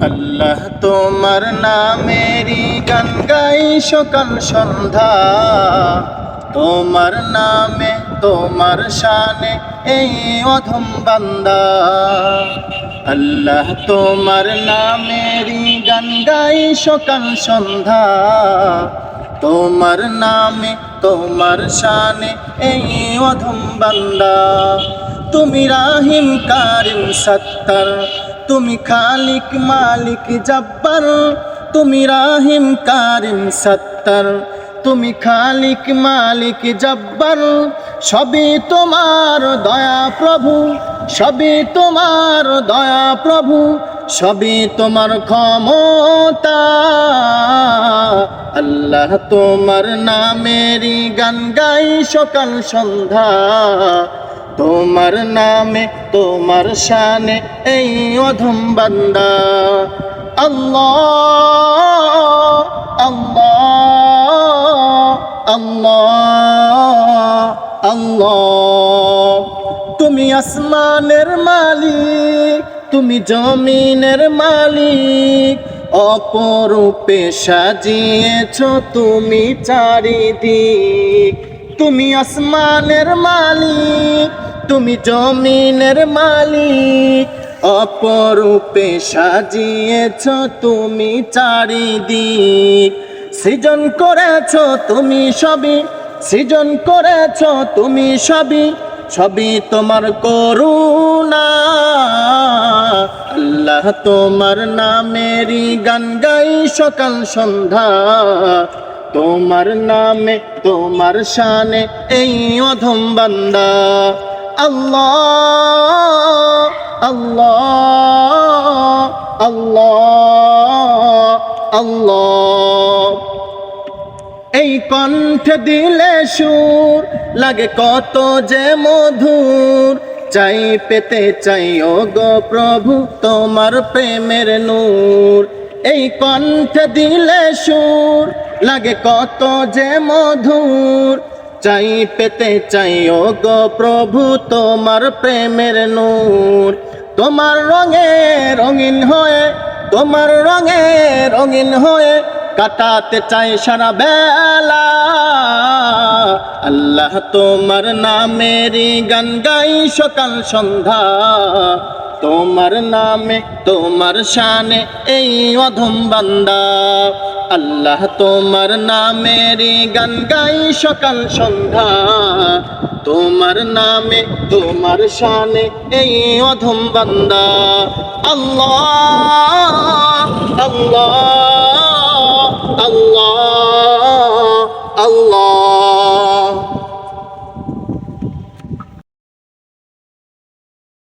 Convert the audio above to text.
আল্লাহ তোমার নামেরই গান গাই সকাল সন্ধ্যা, তোমার নামে তোমার শানে এই অধম বান্দা। আল্লাহ তোমার নামেরই গান গাই সকাল সন্ধ্যা, তোমার নামে তোমার শানে এই অধম বান্দা। তুমি রাহিম কারিম সত্তার, তুমি খালিক মালিক জব্বার। তুমি রাহিম কারিম সত্তার, তুমি খালিক মালিক জব্বার। সবই তোমার দয়া প্রভু, সবই তোমার দয়া প্রভু, সবই তোমার ক্ষমতা। আল্লাহ তোমার নামেরই গান গাই সকাল সন্ধ্যা, তোমার নামে তোমার শানে এই অধম বান্দা। আল্লাহ আল্লাহ আল্লাহ আল্লাহ। তুমি আসমানের মালিক, তুমি জমিনের মালিক, অপরূপে সাজিয়েছ তুমি চারিদিক। তুমি আসমানের মালিক, তুমি জমিনের মালিক, অপরূপে সাজিয়েছ তুমি চারিদিক। সৃজন করেছ তুমি সবই, সৃজন করেছ তুমি সবই, সবই তোমার করুণা। আল্লাহ তোমার নামেরই গান গাই সকাল সন্ধ্যা, তোমার নামে তোমার শানে এই অধম বান্দা। আল্লাহ আল্লাহ আল্লাহ আল্লাহ। এই কণ্ঠে দিলে সুর লাগে কত যে মধুর, চাই পেতে চাই ও গো প্রভু তোমার প্রেমের নূর। এই কণ্ঠে দিলে সুর লাগে কত যে মধুর, চাই পেতে চাই ও গো প্রভু তোমার প্রেমের নূর। তোমার রঙে রঙিন হয়ে, তোমার রঙে রঙিন হয়ে কাটাতে চাই সারা বেলা। আল্লাহ তোমার নামেরই গান গাই সকাল সন্ধ্যা, তোমার নামে তোমার শানে এই অধম বান্দা। আল্লাহ তোমার নামেরই গান গাই সকাল সন্ধ্যা, তোমার নামে তোমার শানে এই অধম বান্দা। আল্লাহ আল্লাহ আল্লাহ আল্লাহ।